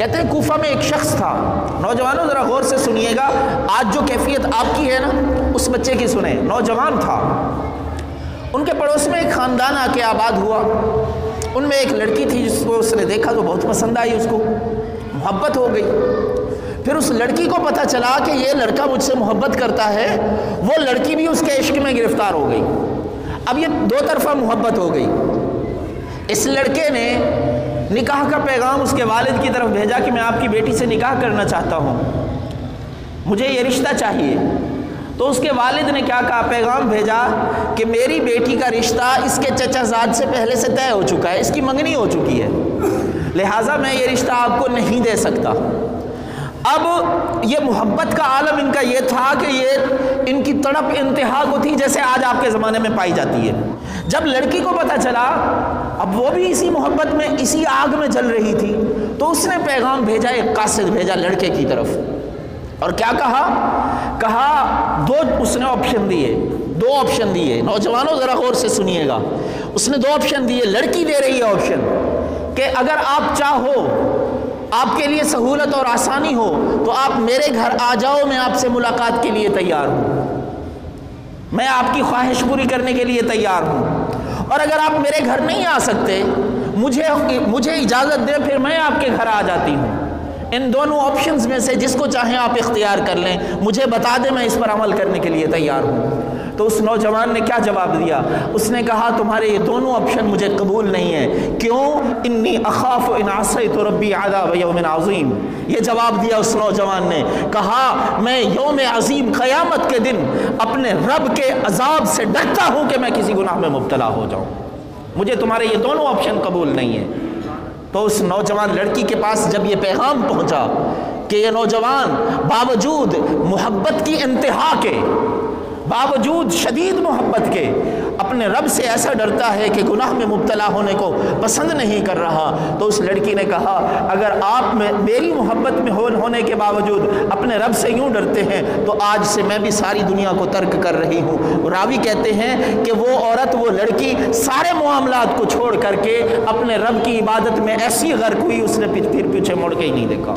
کہتے ہیں کوفہ میں ایک شخص تھا. نوجوانوں ذرا غور سے سنیے گا, آج جو کیفیت آپ کی ہے نا اس بچے کی سنیں. نوجوان تھا, ان کے پڑوس میں ایک خاندان آ کے آباد ہوا. ان میں ایک لڑکی تھی جس کو اس نے دیکھا تو بہت پسند آئی, اس کو محبت ہو گئی. پھر اس لڑکی کو پتہ چلا کہ یہ لڑکا مجھ سے محبت کرتا ہے, وہ لڑکی بھی اس کے عشق میں گرفتار ہو گئی. اب یہ دو طرفہ محبت ہو گئی. اس لڑکے نے نکاح کا پیغام اس کے والد کی طرف بھیجا کہ میں آپ کی بیٹی سے نکاح کرنا چاہتا ہوں, مجھے یہ رشتہ چاہیے. تو اس کے والد نے کیا کہا, پیغام بھیجا کہ میری بیٹی کا رشتہ اس کے چچا زاد سے پہلے سے طے ہو چکا ہے, اس کی منگنی ہو چکی ہے, لہٰذا میں یہ رشتہ آپ کو نہیں دے سکتا. اب یہ محبت کا عالم ان کا یہ تھا کہ یہ ان کی تڑپ انتہا کو تھی جیسے آج آپ کے زمانے میں پائی جاتی ہے. جب لڑکی کو پتہ چلا, اب وہ بھی اسی محبت میں اسی آگ میں جل رہی تھی, تو اس نے پیغام بھیجا, ایک قاصد بھیجا لڑکے کی طرف, اور کیا کہا اس نے دو آپشن دیے. نوجوانوں ذرا غور سے سنیے گا, اس نے دو آپشن دیے. لڑکی دے رہی ہے آپشن کہ اگر آپ چاہو, آپ کے لیے سہولت اور آسانی ہو تو آپ میرے گھر آ جاؤ, میں آپ سے ملاقات کے لیے تیار ہوں, میں آپ کی خواہش پوری کرنے کے لیے تیار ہوں. اور اگر آپ میرے گھر نہیں آ سکتے, مجھے اجازت دیں, پھر میں آپ کے گھر آ جاتی ہوں. ان دونوں آپشنز میں سے جس کو چاہیں آپ اختیار کر لیں, مجھے بتا دیں, میں اس پر عمل کرنے کے لیے تیار ہوں. تو اس نوجوان نے کیا جواب دیا؟ اس نے کہا تمہارے یہ دونوں آپشن مجھے قبول نہیں ہیں. کیوں؟ انی اخاف ان عصیت ربی عذاب یوم عظیم. یہ جواب دیا اس نوجوان نے, کہا میں یوم عظیم قیامت کے دن اپنے رب کے عذاب سے ڈرتا ہوں کہ میں کسی گناہ میں مبتلا ہو جاؤں, مجھے تمہارے یہ دونوں آپشن قبول نہیں ہیں. تو اس نوجوان لڑکی کے پاس جب یہ پیغام پہنچا کہ یہ نوجوان باوجود محبت کی انتہا کے, باوجود شدید محبت کے, اپنے رب سے ایسا ڈرتا ہے کہ گناہ میں مبتلا ہونے کو پسند نہیں کر رہا, تو اس لڑکی نے کہا اگر آپ میری محبت میں ہونے کے باوجود اپنے رب سے یوں ڈرتے ہیں تو آج سے میں بھی ساری دنیا کو ترک کر رہی ہوں. راوی کہتے ہیں کہ وہ عورت, وہ لڑکی سارے معاملات کو چھوڑ کر کے اپنے رب کی عبادت میں ایسی غرق ہوئی, اس نے پھر پیچھے مڑ کے ہی نہیں دیکھا.